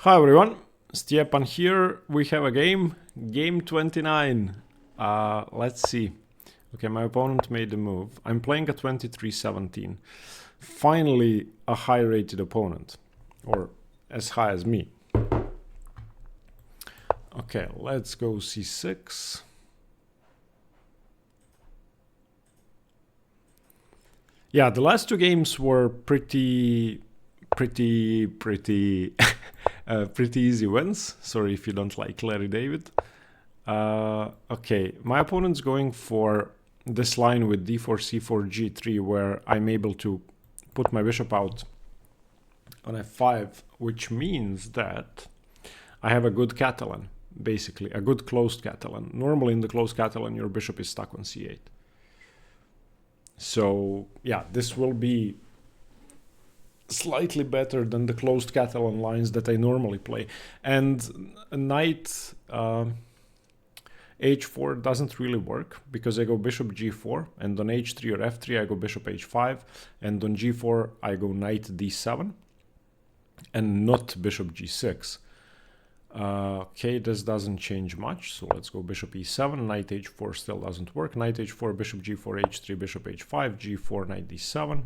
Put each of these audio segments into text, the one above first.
Hi everyone, Stepan here. We have a game 29. Let's see. Okay, my opponent made a move. I'm playing a 23-17. Finally, a high-rated opponent, or as high as me. Okay, let's go c6. Yeah, the last two games were pretty pretty easy wins. Sorry if you don't like Larry David. Okay, my opponent's going for this line with d4, c4, g3, where I'm able to put my bishop out on f5, which means that I have a good Catalan, basically, a good closed Catalan. Normally in the closed Catalan, your bishop is stuck on c8. So yeah, this will be slightly better than the closed Catalan lines that I normally play. And knight h4 doesn't really work because I go bishop g4, and on h3 or f3 I go bishop h5, and on g4 I go knight d7 and not bishop g6. Okay, this doesn't change much, so let's go bishop e7, knight h4 still doesn't work, knight h4, bishop g4, h3, bishop h5, g4, knight d7.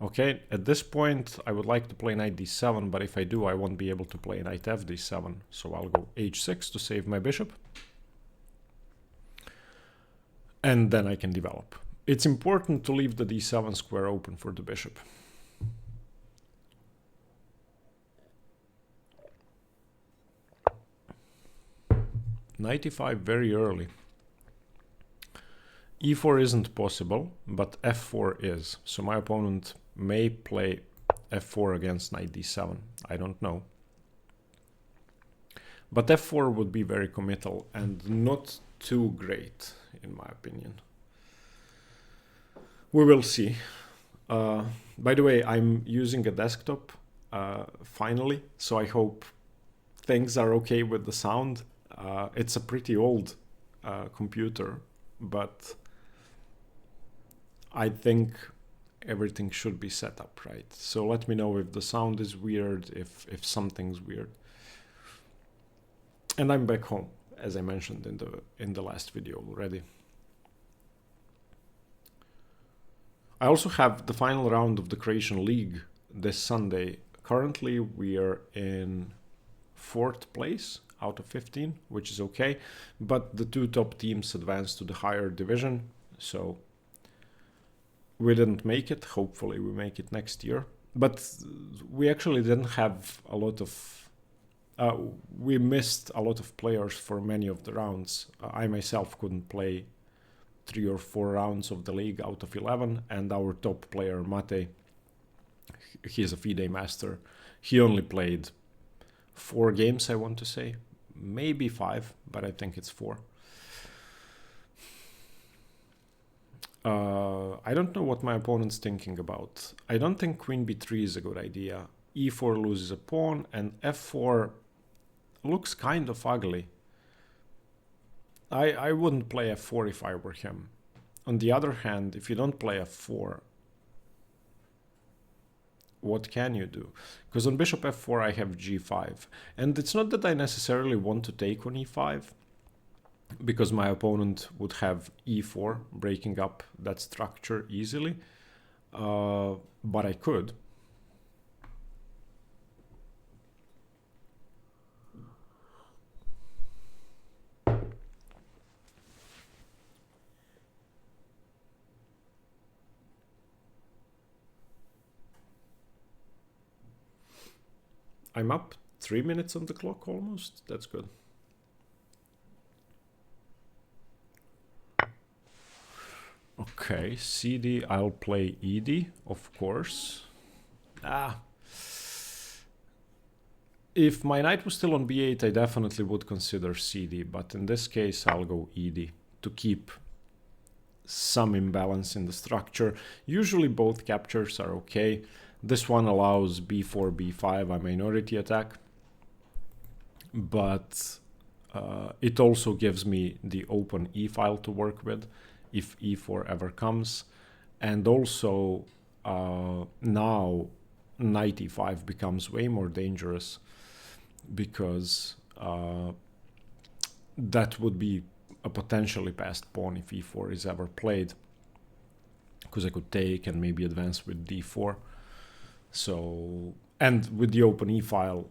Okay, at this point I would like to play knight d7, but if I do I won't be able to play knight fd7, so I'll go h6 to save my bishop. And then I can develop. It's important to leave the d7 square open for the bishop. Knight e5 very early. e4 isn't possible, but f4 is. So my opponent may play f4 against knight d7. I don't know. But f4 would be very committal and not too great, in my opinion. We will see. By the way, I'm using a desktop finally, so I hope things are okay with the sound. It's a pretty old computer, but I think everything should be set up right. So let me know if the sound is weird, if something's weird. And I'm back home, as I mentioned in the last video already. I also have the final round of the Croatian League this Sunday. Currently we are in 4th place out of 15, which is okay, but the two top teams advanced to the higher division, so we didn't make it. Hopefully we make it next year, but we actually didn't have a lot of we missed a lot of players for many of the rounds. I myself couldn't play 3 or 4 rounds of the league out of 11, and our top player Mate, he's a FIDE master, he only played 4 games, I want to say, maybe 5, but I think it's 4. I don't know what my opponent's thinking about. I don't think queen b3 is a good idea. e4 loses a pawn, and f4 looks kind of ugly. I wouldn't play f4 if I were him. On the other hand, if you don't play f4, what can you do? Because on bishop f4 I have g5, and it's not that I necessarily want to take on e5, because my opponent would have e4, breaking up that structure easily, but I could. I'm up 3 minutes on the clock almost. That's good. Okay, CD, I'll play ED, of course. If my knight was still on b8, I definitely would consider CD, but in this case I'll go ED to keep some imbalance in the structure. Usually both captures are okay. This one allows b4, b5, a minority attack, but it also gives me the open e file to work with if e4 ever comes. And also now knight e5 becomes way more dangerous because that would be a potentially passed pawn if e4 is ever played, because I could take and maybe advance with d4. So, and with the open e-file,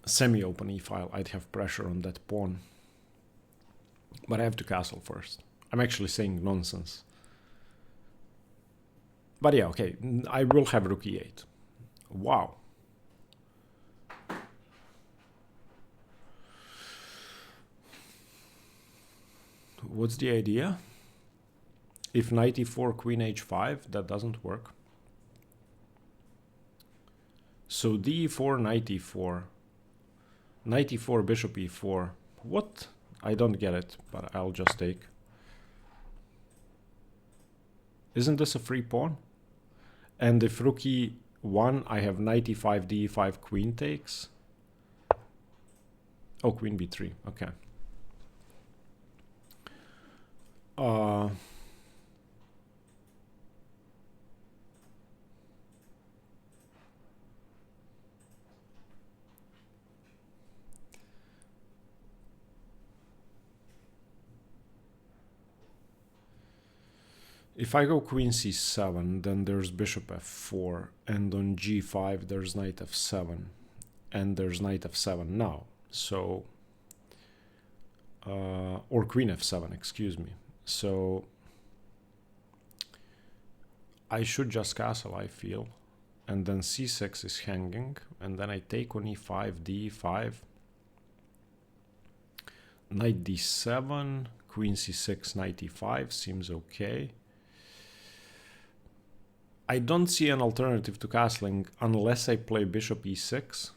semi-open e-file, I'd have pressure on that pawn. But I have to castle first. I'm actually saying nonsense. But yeah, okay, I will have rook e8. Wow. What's the idea? If knight e4, queen h5, that doesn't work. So d4, knight e4, knight e4, bishop e4. What? I don't get it, but I'll just take. Isn't this a free pawn? And if rook e1, I have knight e5, d5, queen takes. Oh, queen b3, okay. If I go queen c7, then there's bishop f4, and on g5 there's knight f7, and there's knight f7 now. So, or queen f7, excuse me. So, I should just castle, I feel, and then c6 is hanging, and then I take on e5, d5, knight d7, queen c6, knight e5 seems okay. I don't see an alternative to castling unless I play bishop e6.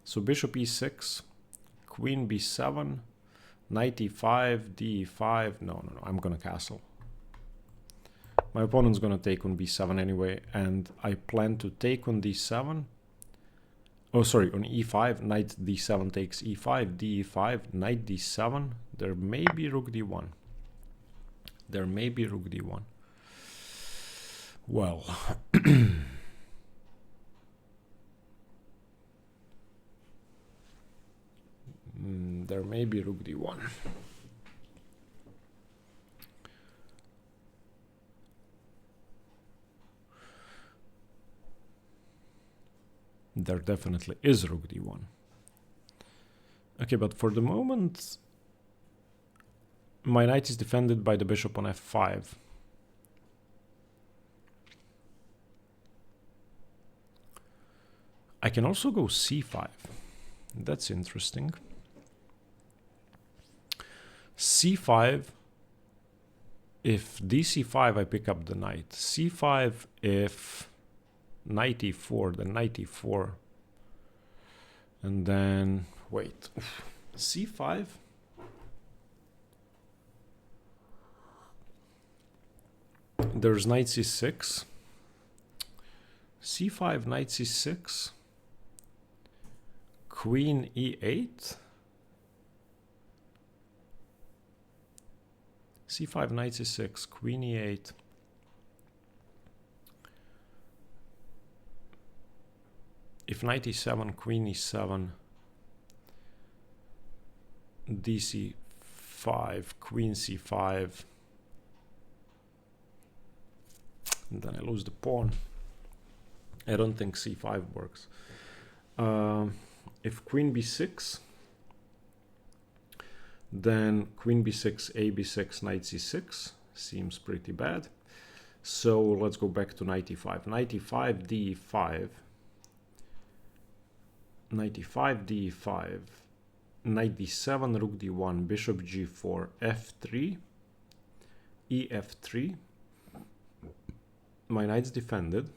So bishop e6, queen b7, knight e5, d5. No, I'm gonna castle. My opponent's gonna take on b7 anyway, and I plan to take on d7. Oh, sorry, on e5, knight d7 takes e5, d5, knight d7. There may be rook d1. There may be rook d1. Well, there may be rook d1. There definitely is rook d1. Okay, but for the moment, my knight is defended by the bishop on f5. I can also go c5. That's interesting. c5, if dc5, I pick up the knight. c5, if knight e4, then knight e4. And then, wait, c5? There's knight c6. c5, knight c6. Queen e8. c5, knight c6, queen e8. If knight e7, queen e7, dc5, queen c5, and then I lose the pawn. I don't think c5 works. If queen b6, then queen b6, a b6, knight c6 seems pretty bad. So let's go back to knight e5. Knight e5, d5, knight e5, d5, knight d7, rook d1, bishop g4, f3, ef3. My knight's defended.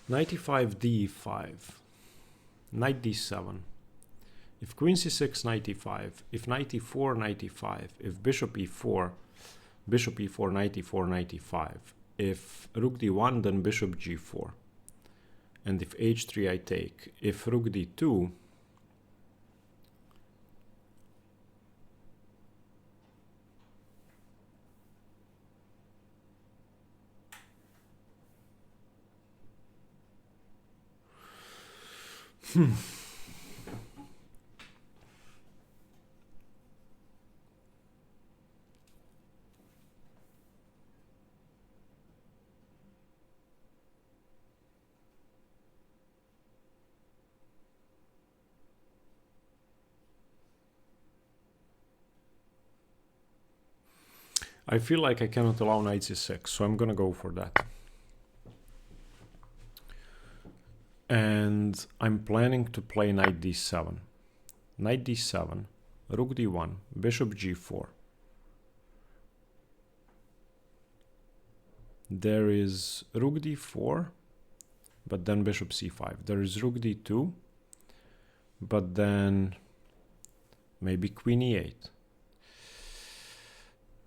Knight e5, d5, knight d7. If queen c6, knight e5. If knight e4, knight e5. If bishop e4, knight e4, knight e5. If rook d1, then bishop g4. And if h3, I take. If rook d2, I feel like I cannot allow knight c6, so I'm gonna go for that. And I'm planning to play knight d7. Knight d7, rook d1, bishop g4. There is rook d4, but then bishop c5. There is rook d2, but then maybe queen e8.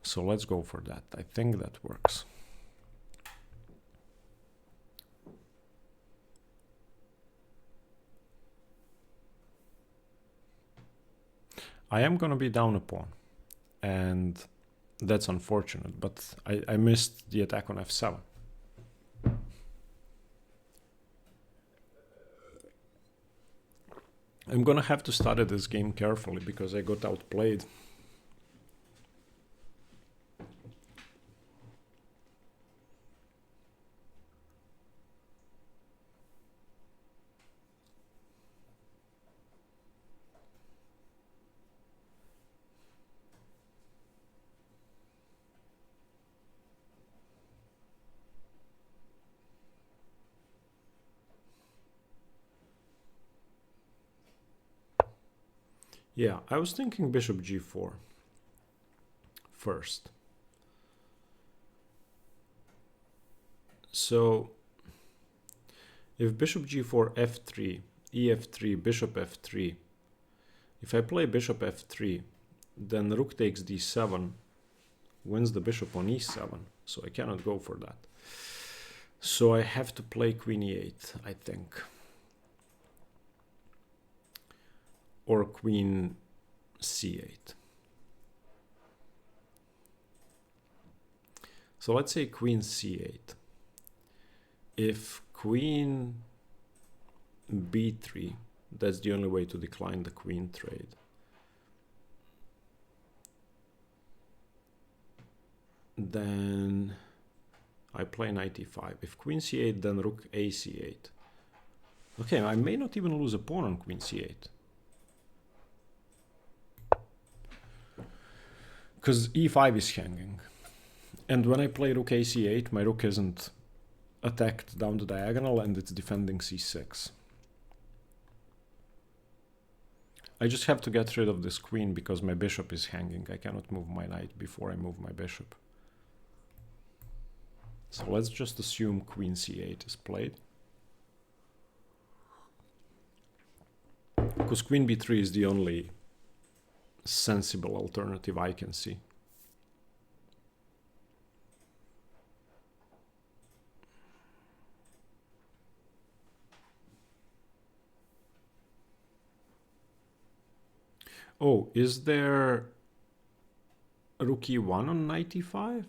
So let's go for that. I think that works. I am going to be down a pawn, and that's unfortunate, but I missed the attack on f7. I'm going to have to study this game carefully because I got outplayed. Yeah, I was thinking bishop g4 first. So if bishop g4, f3, ef3, bishop f3, if I play bishop f3, then rook takes d7, wins the bishop on e7, so I cannot go for that. So I have to play queen e8, I think. Or queen c8. So let's say queen c8. If queen b3, that's the only way to decline the queen trade. Then I play knight e5. If queen c8, then rook a c8. Okay, I may not even lose a pawn on queen c8. Because e5 is hanging. And when I play rook a c8, my rook isn't attacked down the diagonal and it's defending c6. I just have to get rid of this queen because my bishop is hanging. I cannot move my knight before I move my bishop. So let's just assume queen c8 is played. Because queen b3 is the only sensible alternative I can see. Oh, is there rook e1 on knight e5?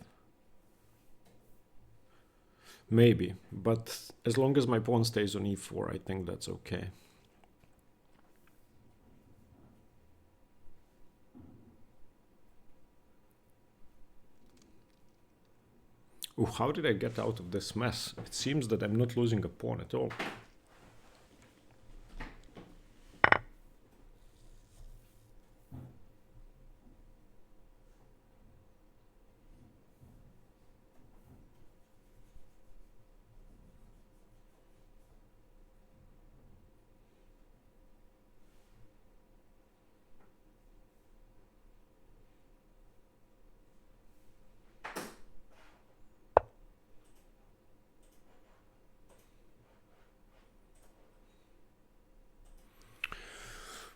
Maybe, but as long as my pawn stays on e4, I think that's okay. Oh, how did I get out of this mess? It seems that I'm not losing a pawn at all.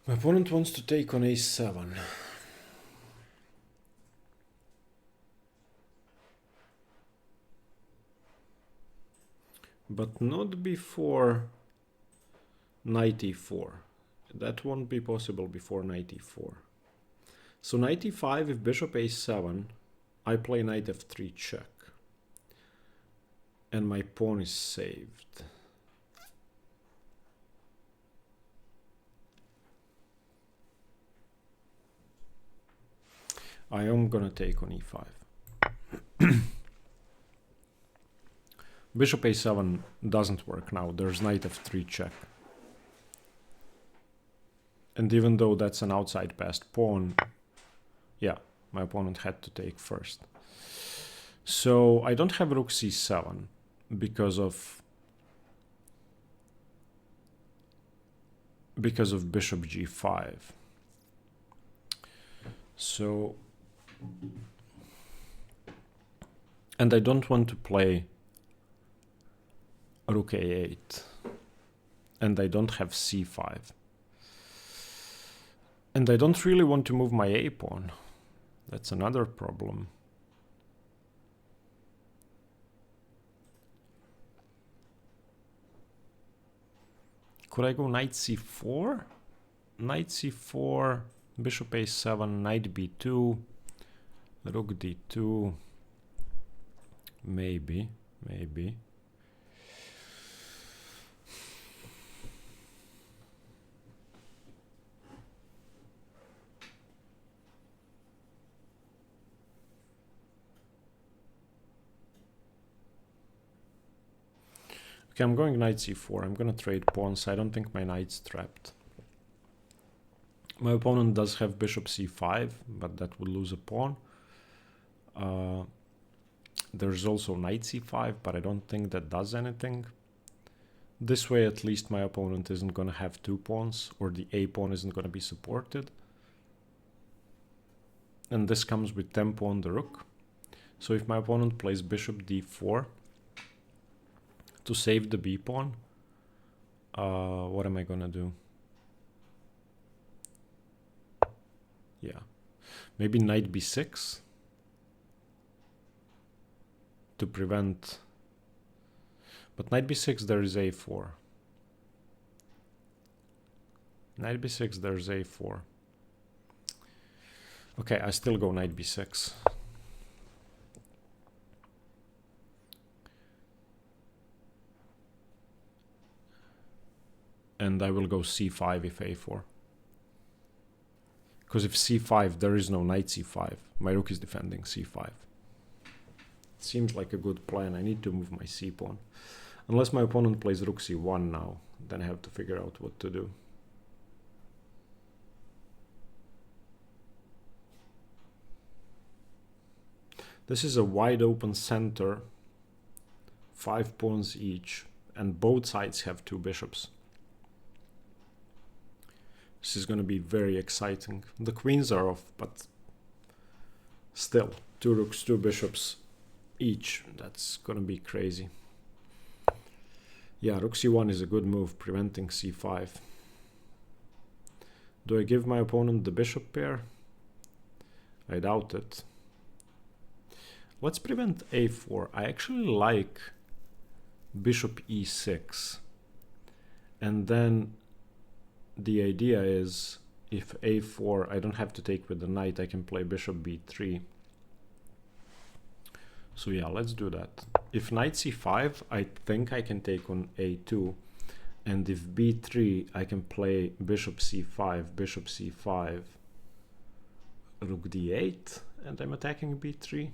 My opponent wants to take on a7. But not before knight e4. That won't be possible before knight e4. So knight e5, if bishop a7, I play knight f3 check. And my pawn is saved. I am gonna take on e5. Bishop a7 doesn't work now. There's knight f3 check. And even though that's an outside passed pawn, yeah, my opponent had to take first. So I don't have rook c7 because of bishop g5. So, and I don't want to play rook a8, and I don't have c5. And I don't really want to move my a pawn. That's another problem. Could I go knight c4? Knight c4, bishop a7, knight b2, rook d2. Maybe. Okay, I'm going knight c4. I'm gonna trade pawns. I don't think my knight's trapped. My opponent does have bishop c5, but that would lose a pawn. There's also knight c5, but I don't think that does anything. This way, at least my opponent isn't gonna have two pawns, or the a pawn isn't gonna be supported. And this comes with tempo on the rook. So if my opponent plays bishop d4 to save the b pawn, what am I gonna do? Yeah, maybe knight b6 to prevent, but knight b6 there is a4. Knight b6 there's a4. Okay, I still go knight b6. And I will go c5 if a4. Because if c5, there is no knight c5. My rook is defending c5. Seems like a good plan. I need to move my c pawn. Unless my opponent plays rook c1 now, then I have to figure out what to do. This is a wide open center, 5 pawns each, and both sides have two bishops. This is going to be very exciting. The queens are off, but still, 2 rooks, 2 bishops each. That's going to be crazy. Yeah, rook c1 is a good move, preventing c5. Do I give my opponent the bishop pair? I doubt it. Let's prevent a4. I actually like bishop e6. And then the idea is, if a4, I don't have to take with the knight, I can play bishop b3. So yeah, let's do that. If knight c5, I think I can take on a2. And if b3, I can play bishop c5, rook d8, and I'm attacking b3.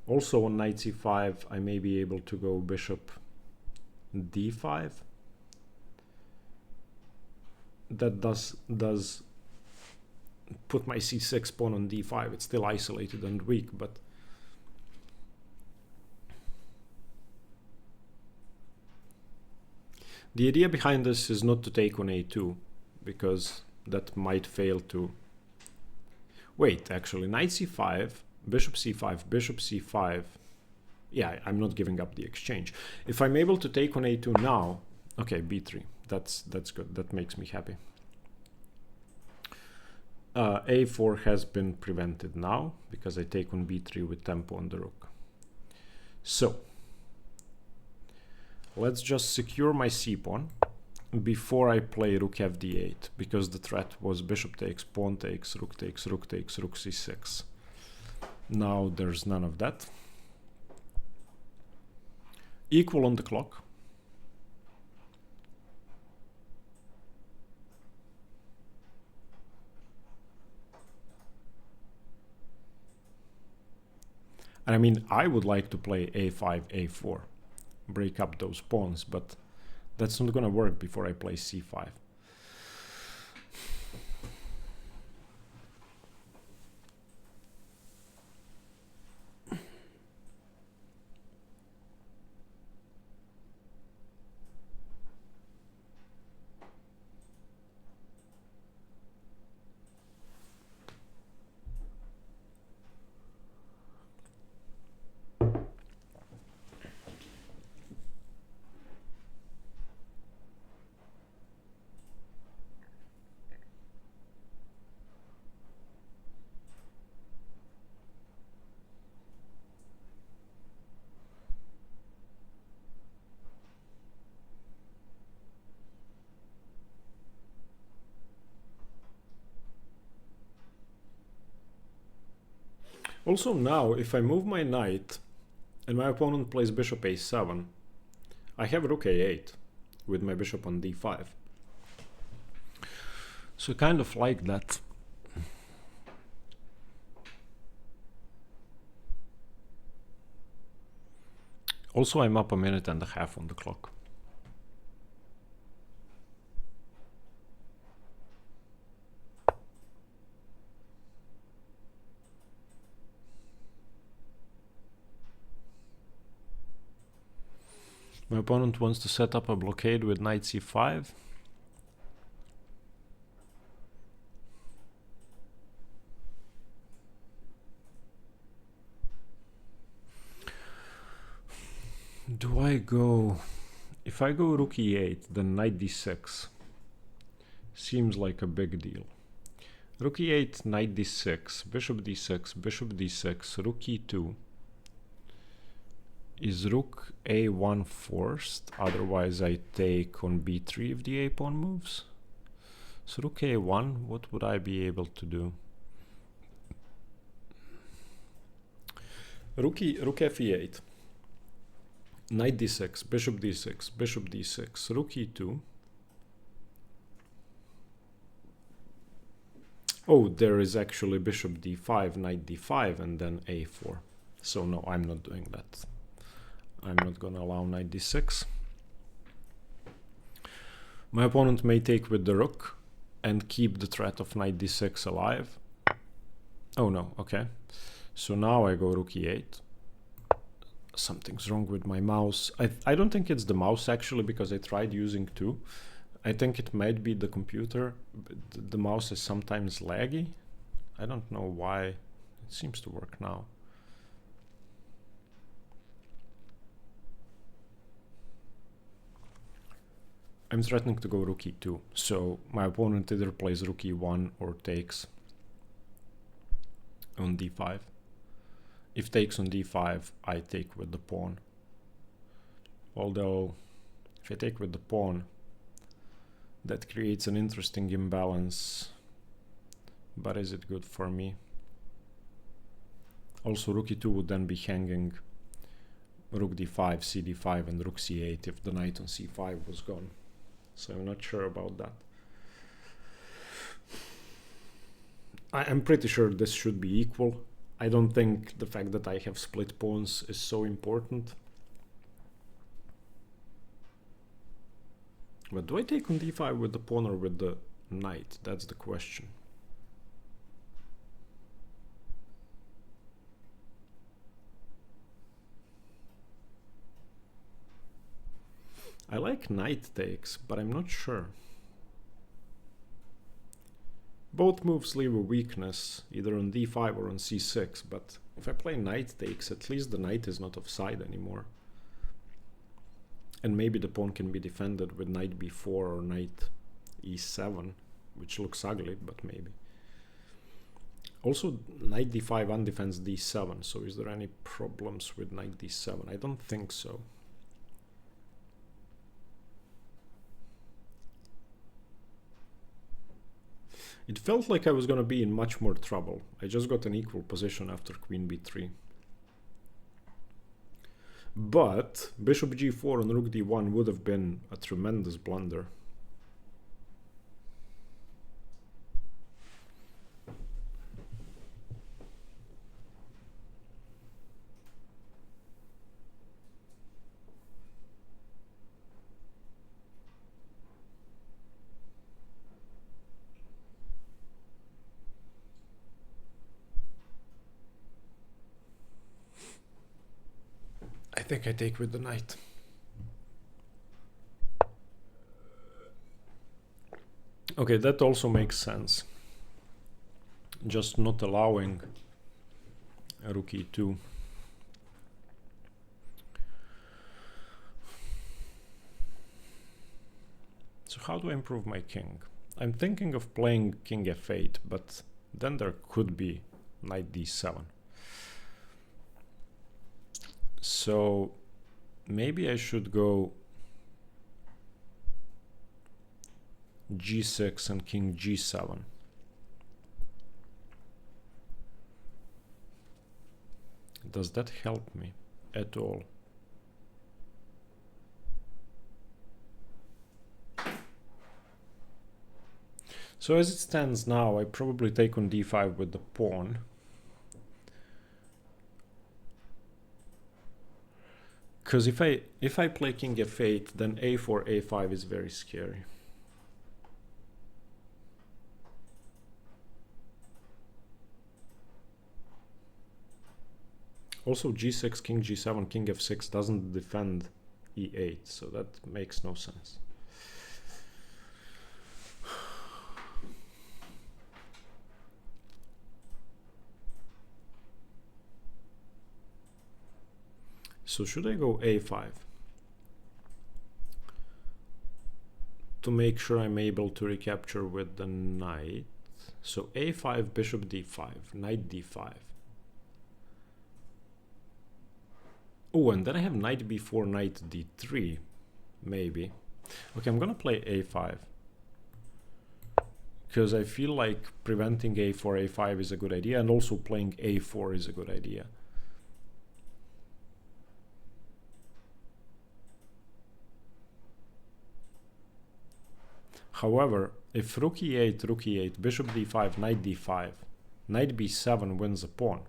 Also on knight c5, I may be able to go bishop d5. That does put my c6 pawn on d5. It's still isolated and weak, but the idea behind this is not to take on a2, because that might fail to... Wait, actually, knight c5, bishop c5, bishop c5. Yeah, I'm not giving up the exchange. If I'm able to take on a2 now, okay, b3. That's good. That makes me happy. A4 has been prevented now because I take on b3 with tempo on the rook. So let's just secure my c pawn before I play rook fd8, because the threat was bishop takes, pawn takes, rook takes, rook takes, rook c6. Now there's none of that. Equal on the clock. And I mean, I would like to play a5, a4, break up those pawns, but that's not gonna work before I play c5. Also now, if I move my knight and my opponent plays bishop a7, I have rook a8 with my bishop on d5. So kind of like that. Also, I'm up a minute and a half on the clock. My opponent wants to set up a blockade with knight c5. Do I go... If I go rook e8, then knight d6 seems like a big deal. Rook e8, knight d6, bishop d6, bishop d6, rook e2. Is rook a1 forced? Otherwise I take on b3 if the a-pawn moves. So rook a1, what would I be able to do? Rook f8. Knight d6, bishop d6, bishop d6, rook e2. Oh, there is actually bishop d5, knight d5, and then a4. So no, I'm not doing that. I'm not gonna allow knight d6. My opponent may take with the rook and keep the threat of knight d6 alive. Oh no, okay. So now I go rook e8. Something's wrong with my mouse. I don't think it's the mouse actually, because I tried using two. I think it might be the computer. The mouse is sometimes laggy. I don't know why. It seems to work now. I'm threatening to go rook e2, so my opponent either plays rook e1 or takes on d5. If takes on d5, I take with the pawn. Although, if I take with the pawn, that creates an interesting imbalance. But is it good for me? Also, rook e2 would then be hanging rook d5, cd5, and rook c8 if the knight on c5 was gone. So I'm not sure about that. I'm pretty sure this should be equal. I don't think the fact that I have split pawns is so important. But do I take on d5 with the pawn or with the knight? That's the question. I like knight takes, but I'm not sure. Both moves leave a weakness, either on d5 or on c6, but if I play knight takes, at least the knight is not offside anymore. And maybe the pawn can be defended with knight b4 or knight e7, which looks ugly, but maybe. Also, knight d5 undefends d7, so is there any problems with knight d7? I don't think so. It felt like I was going to be in much more trouble. I just got an equal position after queen b3. But bishop g4 and rook d1 would have been a tremendous blunder. think I take with the knight. Okay, that also makes sense. Just not allowing rook e2. So how do I improve my king? I'm thinking of playing king f8, but then there could be knight d7. So maybe I should go g6 and king g7. Does that help me at all? So as it stands now, I probably take on d5 with the pawn. Because if I play king f8, then a4, a5 is very scary. Also g6, king g7, king f6 doesn't defend e8, so that makes no sense. So should I go a5 to make sure I'm able to recapture with the knight? So a5, bishop d5, knight d5. Oh, and then I have knight b4, knight d3, maybe. Okay, I'm gonna play a5 because I feel like preventing a4, a5 is a good idea, and also playing a4 is a good idea. However, if rook e8, bishop d5, knight d5, knight b7 wins a pawn.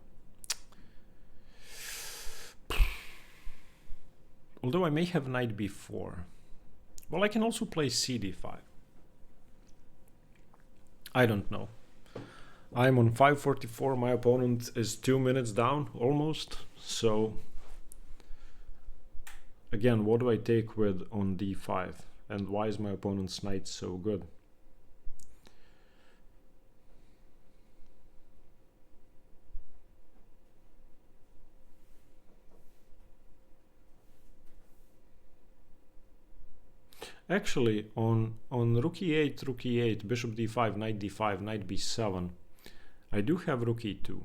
Although I may have knight b4. Well, I can also play cd5. I don't know. I'm on 544, my opponent is 2 minutes down, almost. So, again, what do I take with on d5? And why is my opponent's knight so good? Actually, on rook e8, bishop d5, knight b7, I do have rook e2.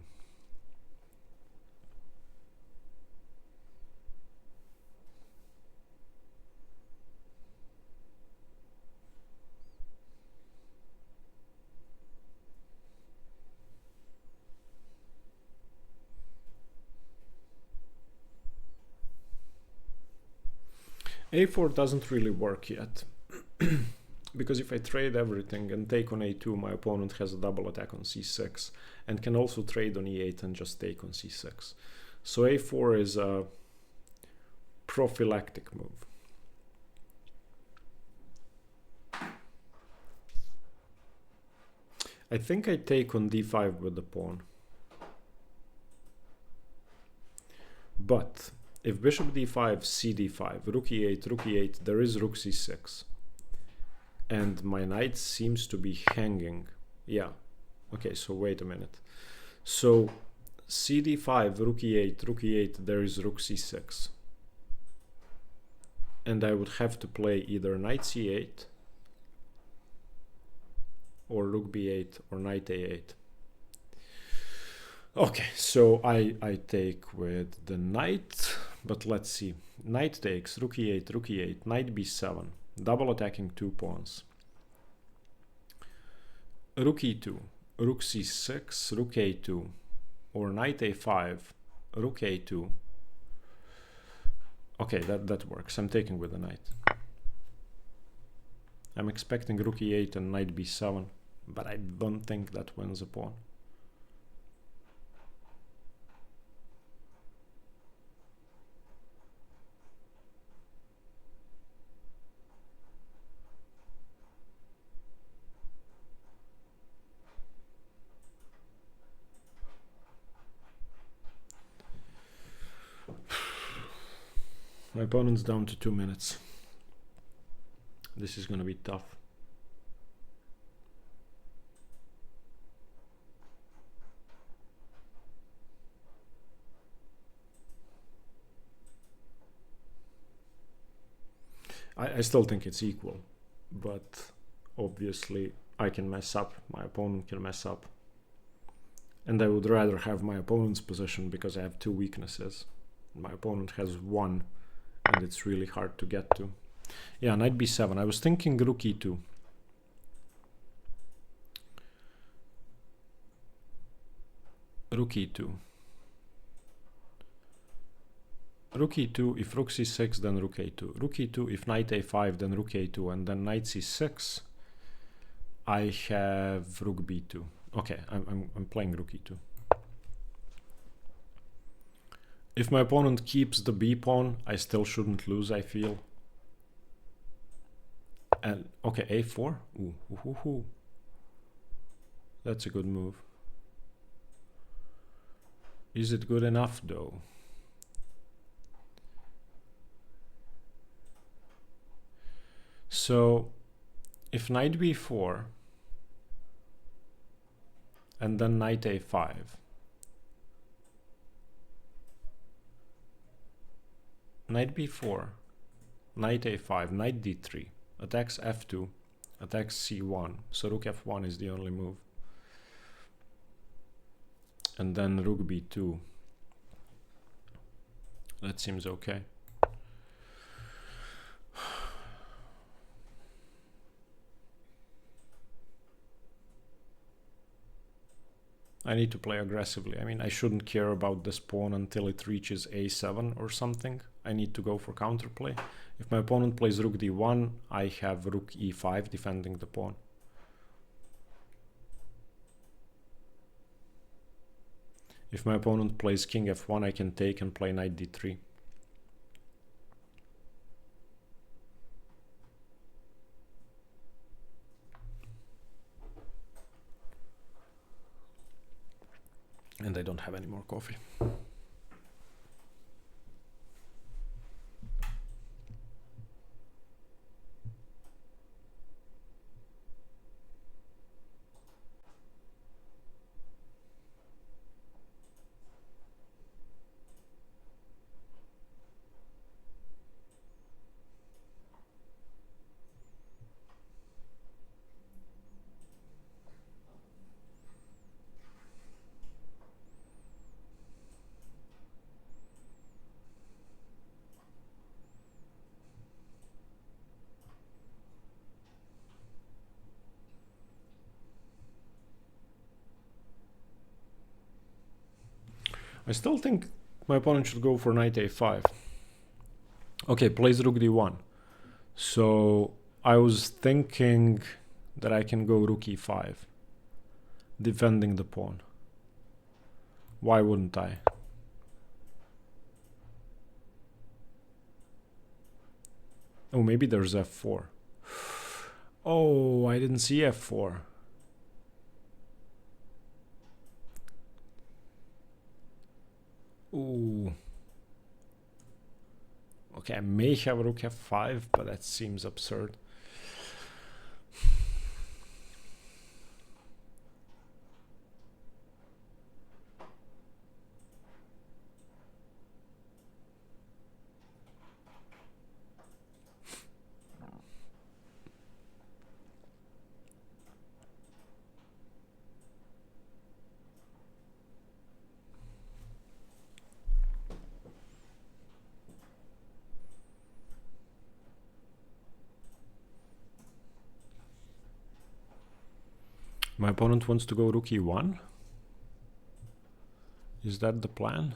a4 doesn't really work yet. Because if I trade everything and take on a2, my opponent has a double attack on c6 and can also trade on e8 and just take on c6. So a4 is a prophylactic move. I think I take on d5 with the pawn. But if bishop d5, cd5, rook e8, there is rook c6. And my knight seems to be hanging. Yeah. Okay, so wait a minute. So cd5, rook e8, there is rook c6. And I would have to play either knight c8 or rook b8 or knight a8. Okay, so I take with the knight, but let's see. Knight takes, rook e8, knight b7, double attacking 2 pawns. Rook e2, rook c6, rook a2, or knight a5, rook a2. Okay, that works. I'm taking with the knight. I'm expecting rook e8 and knight b7, but I don't think that wins a pawn. My opponent's down to 2 minutes. This is gonna be tough. I still think it's equal, but obviously I can mess up, my opponent can mess up. And I would rather have my opponent's position because I have 2 weaknesses. My opponent has 1, and it's really hard to get to. Yeah, knight b7. I was thinking rook e2. Rook e2. Rook e2, if rook c6, then rook a2. Rook e2, if knight a5, then rook a2, and then knight c6, I have rook b2. Okay, I'm playing rook e2. If my opponent keeps the b pawn, I still shouldn't lose, I feel. And okay, a4. Ooh. That's a good move. Is it good enough though? So if knight b4 and then knight a5, knight b4, knight a5, knight d3, attacks f2, attacks c1, so rook f1 is the only move. And then rook b2. That seems okay. I need to play aggressively. I mean, I shouldn't care about this pawn until it reaches a7 or something. I need to go for counterplay. If my opponent plays rook d1, I have rook e5 defending the pawn. If my opponent plays king f1, I can take and play knight d3. And I don't have any more coffee. I still think my opponent should go for knight a5. Okay, plays rook d1. So I was thinking that I can go rook e5, defending the pawn. Why wouldn't I? Oh, maybe there's f4. Oh, I didn't see f4. Ooh. Okay, I may have rook f5, but that seems absurd. My opponent wants to go rook e1. Is that the plan?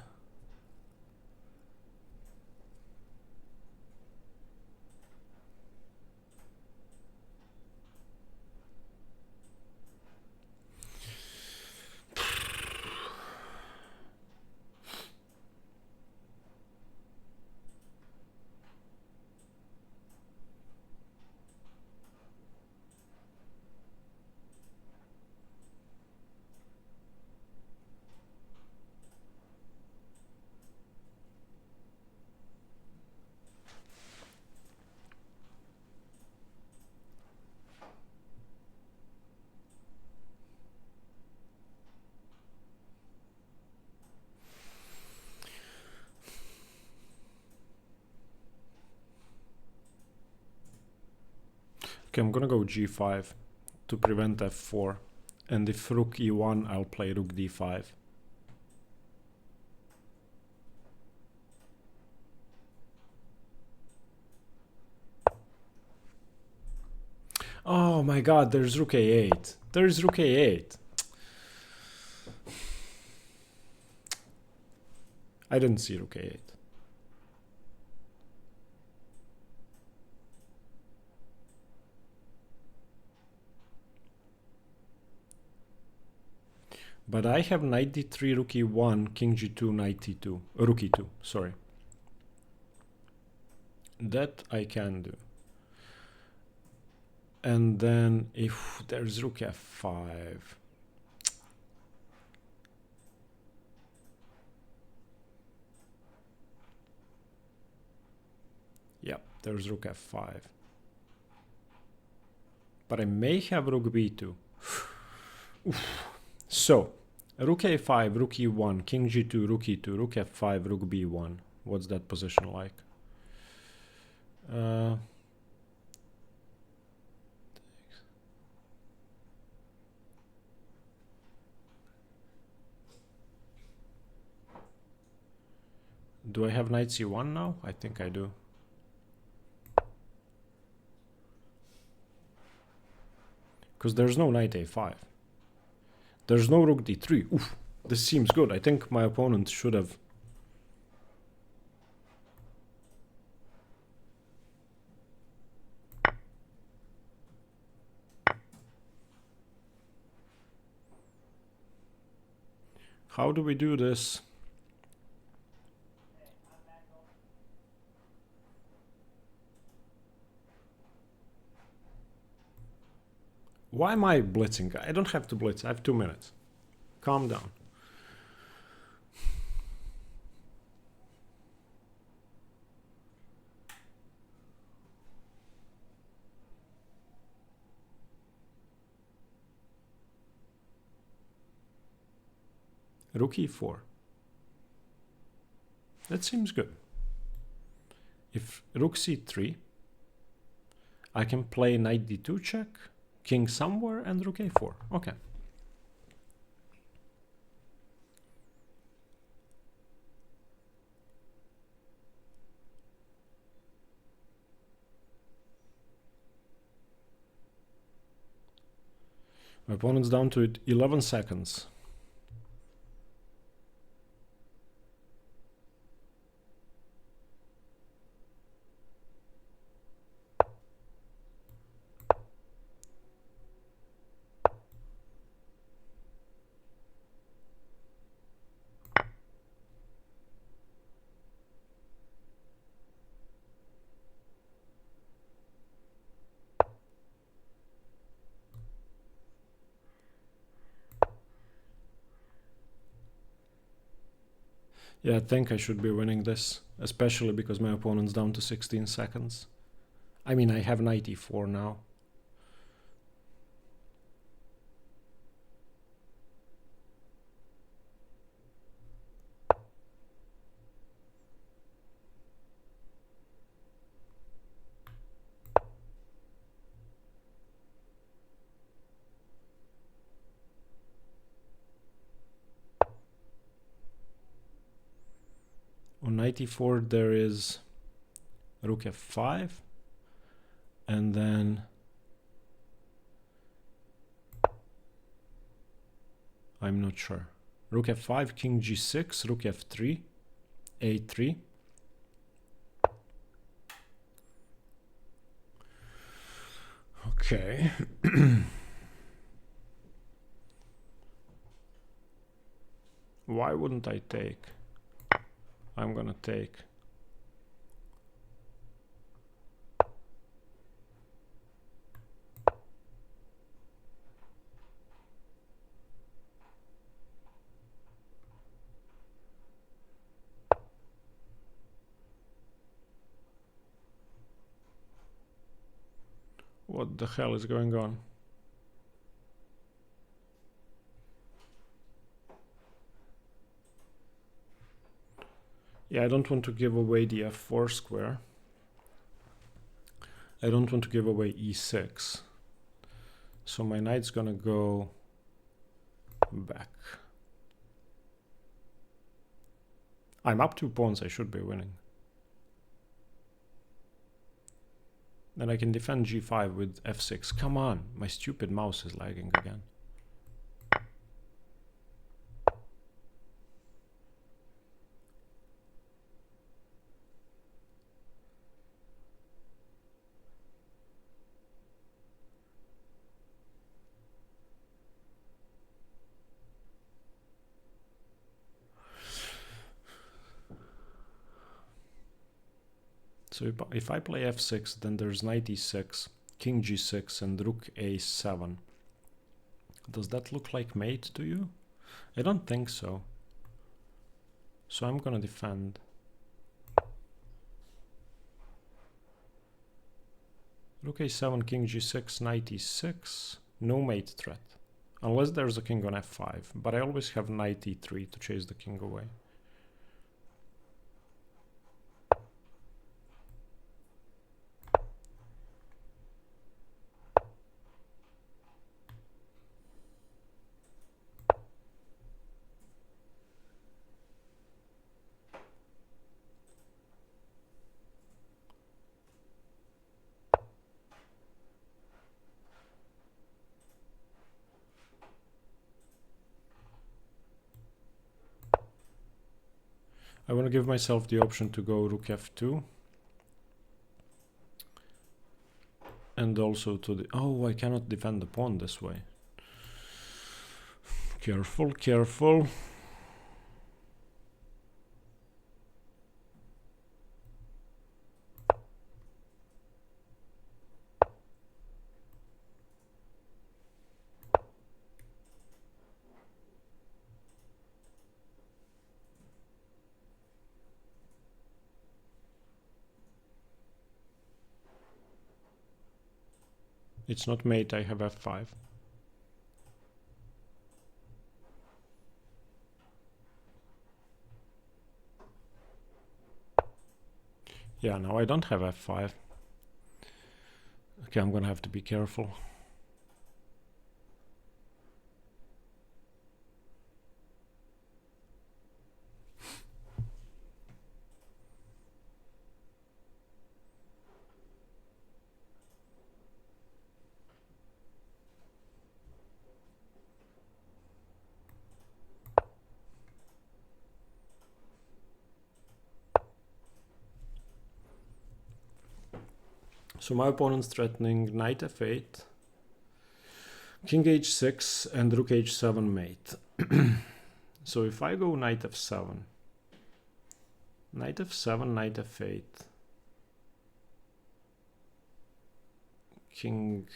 Okay, I'm gonna go g5 to prevent f4. And if rook e1, I'll play rook d5. Oh my god, there's rook a8. There's rook a8. I didn't see rook a8. But I have knight d3, rook e1, king g2, knight t2. Rook e2, sorry. That I can do. And then if there's rook f5. Yep, there's rook f5. But I may have rook b2. So, rook a5, rook e1, king g2, rook e2, rook f5, rook b1. What's that position like? Do I have knight c1 now? I think I do. Because there's no knight a5. There's no rook d3. Oof, this seems good. I think my opponent should have... How do we do this? Why am I blitzing? I don't have to blitz. I have 2 minutes. Calm down. Rook e4. That seems good. If rook c3, I can play knight d2 check, king somewhere, and rook a4. Okay. My opponent's down to 11 seconds. Yeah, I think I should be winning this, especially because my opponent's down to 16 seconds. I mean, I have knight e4 now. On knight e4 there is rook f5, and then I'm not sure. Rook f5, king g6, rook f3, a3. Okay. Why wouldn't I take? I'm gonna take. What the hell is going on? Yeah, I don't want to give away the f4 square. I don't want to give away e6. So my knight's gonna go back. I'm up 2 pawns, I should be winning. Then I can defend g5 with f6. Come on, my stupid mouse is lagging again. So if I play f6, then there's knight e6, king g6, and rook a7. Does that look like mate to you? I don't think so. So I'm gonna defend. Rook a7, king g6, knight e6. No mate threat. Unless there's a king on f5. But I always have knight e3 to chase the king away. I want to give myself the option to go rook f2. And also to the... Oh, I cannot defend the pawn this way. Careful, careful. It's not mate, I have f5. Yeah, now I don't have f5. Okay, I'm gonna have to be careful. So my opponent's threatening knight f8, king h6, and rook h7 mate. So if I go knight f7, knight f7, knight f8, king...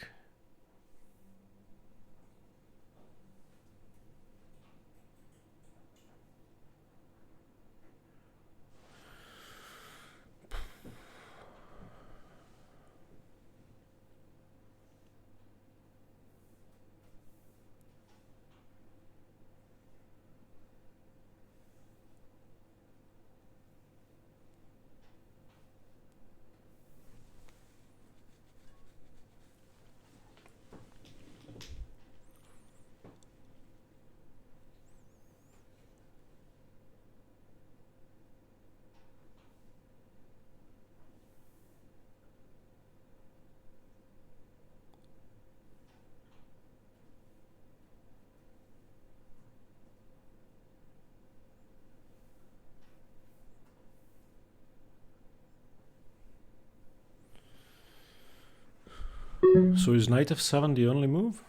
So is knight f7 the only move?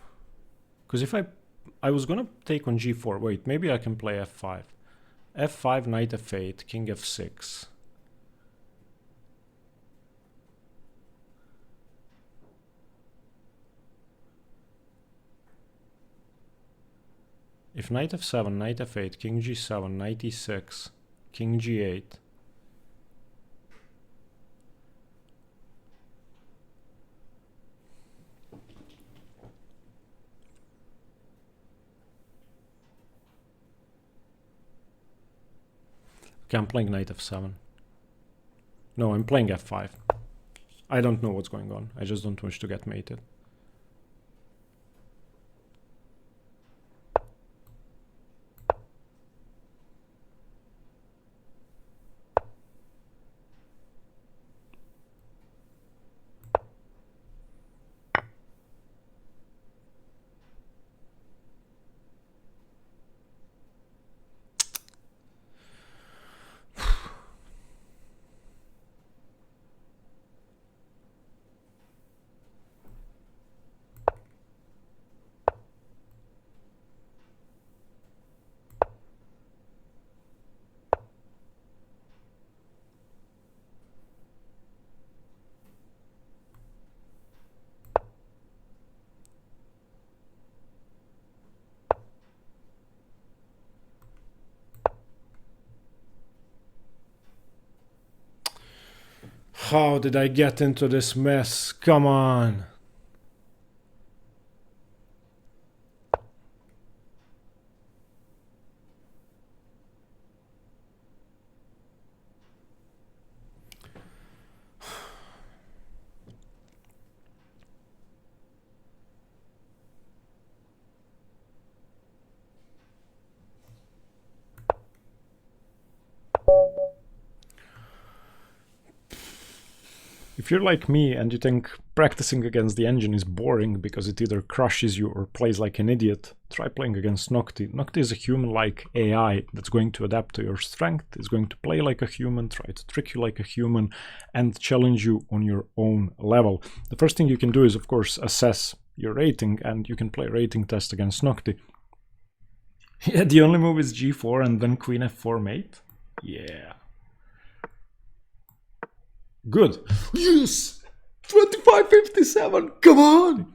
Because if I was gonna take on g4. Wait, maybe I can play f5. f5, knight f8, king f6. If knight f7, knight f8, king g7, knight e6, king g8. Okay, I'm playing knight f7. No, I'm playing f5. I don't know what's going on. I just don't wish to get mated. How did I get into this mess? Come on. If you're like me and you think practicing against the engine is boring because it either crushes you or plays like an idiot, try playing against Nocti. Nocti is a human-like AI that's going to adapt to your strength, is going to play like a human, try to trick you like a human, and challenge you on your own level. The first thing you can do is, of course, assess your rating, and you can play a rating test against Nocti. Yeah, the only move is g4 and then queen f4 mate? Yeah. Good. Yes! 2557! Come on!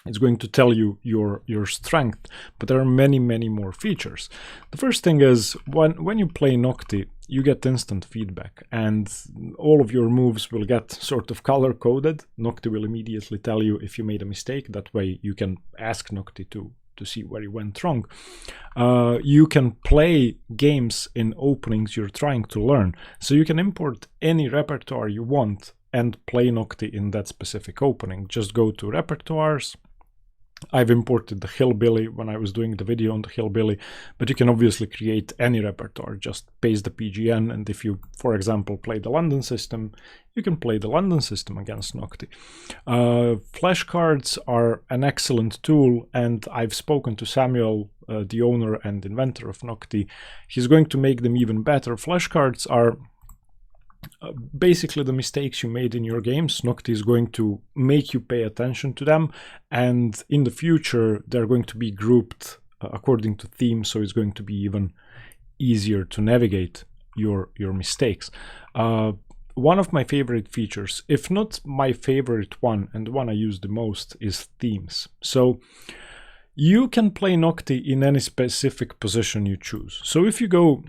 It's going to tell you your strength, but there are many more features. The first thing is, when you play Nocti, you get instant feedback, and all of your moves will get sort of color-coded. Nocti will immediately tell you if you made a mistake. That way you can ask Nocti to see where you went wrong. You can play games in openings you're trying to learn. So you can import any repertoire you want and play Nocti in that specific opening. Just go to repertoires. I've imported the Hillbilly when I was doing the video on the Hillbilly, but you can obviously create any repertoire. Just paste the PGN, and if you, for example, play the London system, you can play the London system against Nocti. Flashcards are an excellent tool, and I've spoken to Samuel, the owner and inventor of Nocti. He's going to make them even better. Flashcards are basically the mistakes you made in your games. Nocti is going to make you pay attention to them, and in the future they're going to be grouped according to theme, so it's going to be even easier to navigate your mistakes. One of my favorite features, if not my favorite one, and the one I use the most, is themes. So you can play Nocti in any specific position you choose. So if you go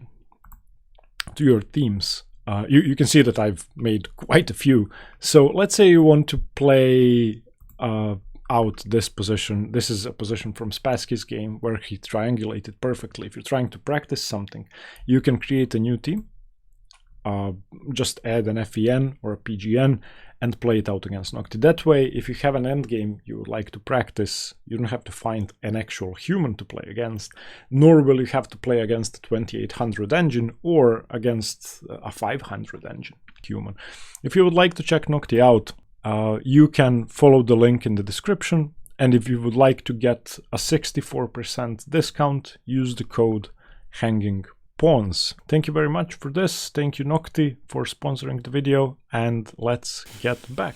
to your themes, you can see that I've made quite a few. So let's say you want to play out this position. This is a position from Spassky's game where he triangulated perfectly. If you're trying to practice something, you can create a new team. Just add an FEN or a PGN and play it out against Nocti. That way, if you have an endgame you would like to practice, you don't have to find an actual human to play against, nor will you have to play against a 2800 engine or against a 500 engine human. If you would like to check Nocti out, you can follow the link in the description, and if you would like to get a 64% discount, use the code HANGING Pawns. Thank you very much for this. Thank you, Nocti, for sponsoring the video, and let's get back.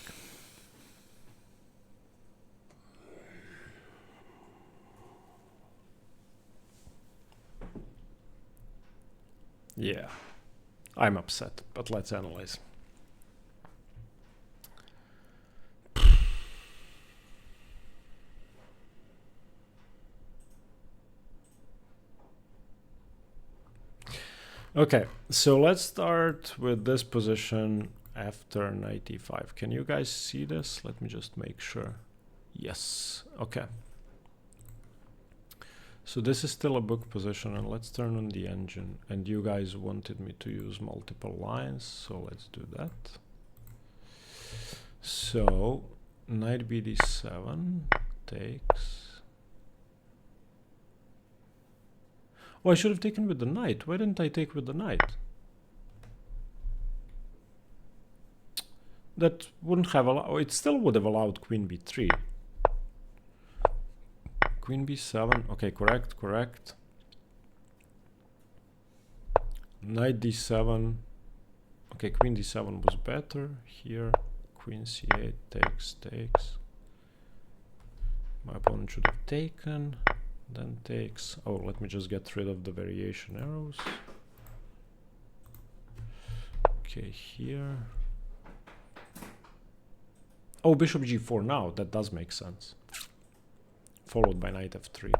Yeah, I'm upset, but let's analyze. Okay, so let's start with this position after knight e5. Can you guys see this? Let me just make sure. Yes, okay. So this is still a book position, and let's turn on the engine. And you guys wanted me to use multiple lines, so let's do that. So knight bd7 takes. Oh, I should have taken with the knight. Why didn't I take with the knight? That wouldn't have allowed. Oh, it still would have allowed queen b3. Queen b7. Okay, correct, correct. Knight d7. Okay, queen d7 was better. Here, queen c8 takes. My opponent should have taken, then takes. Oh, let me just get rid of the variation arrows. Okay, here. Oh, bishop g4 now. That does make sense. Followed by knight f3.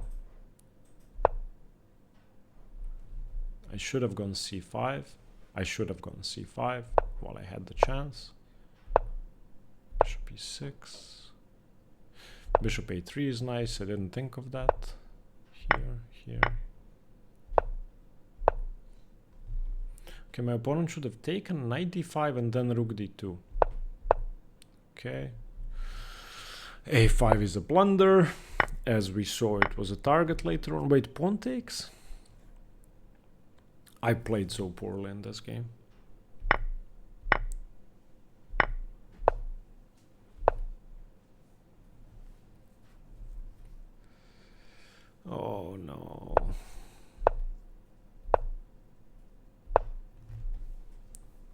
I should have gone c5. I should have gone c5 while I had the chance. Bishop e6. Bishop a3 is nice. I didn't think of that. Here. Okay, my opponent should have taken knight d5 and then rook d2. Okay. a5 is a blunder. As we saw, it was a target later on. Wait, pawn takes? I played so poorly in this game. Oh no.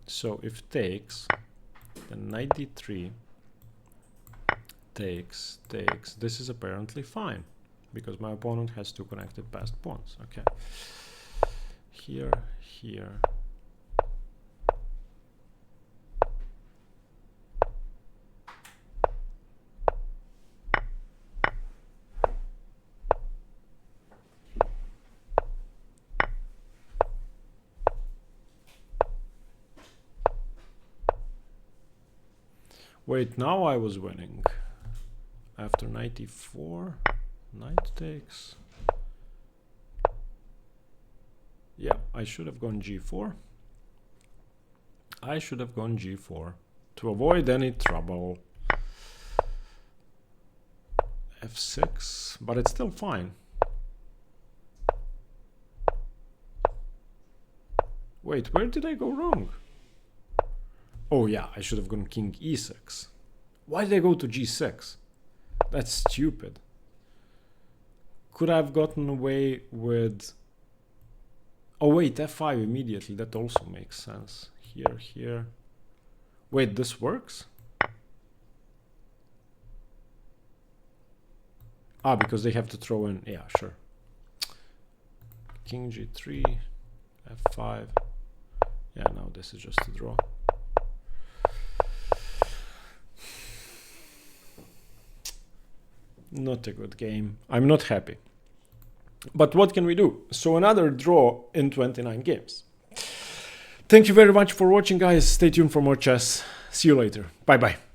So if takes, then knight d3 takes. This is apparently fine because my opponent has two connected passed pawns. Okay. Here. Wait, now I was winning. After knight e4, knight takes. Yeah, I should have gone g4. I should have gone g4 to avoid any trouble. f6, but it's still fine. Wait, where did I go wrong? Oh yeah, I should have gone king e6. Why did I go to g6? That's stupid. Could I have gotten away with... Oh wait, f5 immediately. That also makes sense. Here. Wait, this works? Ah, because they have to throw in... Yeah, sure. King g3, f5. Yeah, now this is just a draw. Not a good game. I'm not happy. But what can we do? So another draw in 29 games. Thank you very much for watching, guys. Stay tuned for more chess. See you later. Bye-bye.